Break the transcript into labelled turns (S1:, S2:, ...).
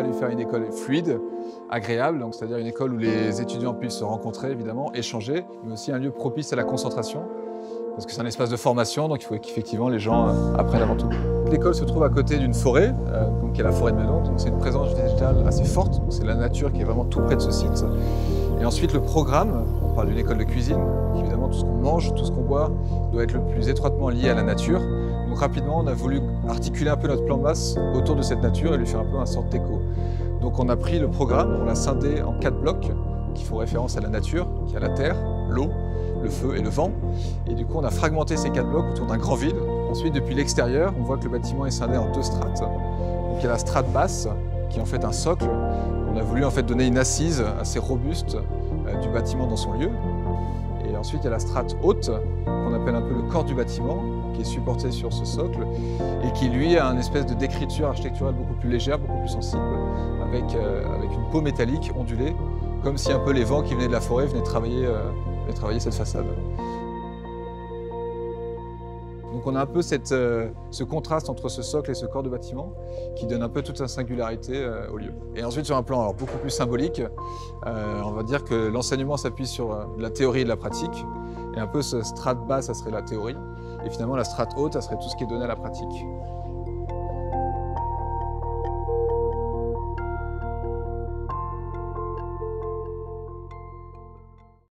S1: fallu faire une école fluide, agréable, donc c'est-à-dire une école où les étudiants puissent se rencontrer évidemment, échanger, mais aussi un lieu propice à la concentration, parce que c'est un espace de formation, donc il faut qu'effectivement les gens apprennent avant tout. L'école se trouve à côté d'une forêt, qui est la forêt de Meudon, donc c'est une présence végétale assez forte, c'est la nature qui est vraiment tout près de ce site. Et ensuite le programme, on parle d'une école de cuisine, donc évidemment tout ce qu'on mange, tout ce qu'on boit doit être le plus étroitement lié à la nature. Donc rapidement on a voulu articuler un peu notre plan de masse autour de cette nature et lui faire un peu un sorte d'écho. Donc on a pris le programme, on l'a scindé en 4 blocs qui font référence à la nature, qui a la terre, l'eau, le feu et le vent. Et du coup, on a fragmenté ces 4 blocs autour d'un grand vide. Ensuite, depuis l'extérieur, on voit que le bâtiment est scindé en 2 strates. Donc il y a la strate basse, qui est en fait un socle. On a voulu en fait donner une assise assez robuste du bâtiment dans son lieu. Et ensuite, il y a la strate haute, qu'on appelle un peu le corps du bâtiment, qui est supporté sur ce socle, et qui lui a une espèce de décriture architecturale beaucoup plus légère, beaucoup plus sensible, avec une peau métallique ondulée, comme si un peu les vents qui venaient de la forêt venaient travailler cette façade. Donc on a un peu ce contraste entre ce socle et ce corps de bâtiment qui donne un peu toute sa singularité au lieu. Et ensuite sur un plan beaucoup plus symbolique, on va dire que l'enseignement s'appuie sur la théorie et de la pratique. Et un peu ce strate bas, ça serait la théorie. Et finalement la strate haute, ça serait tout ce qui est donné à la pratique.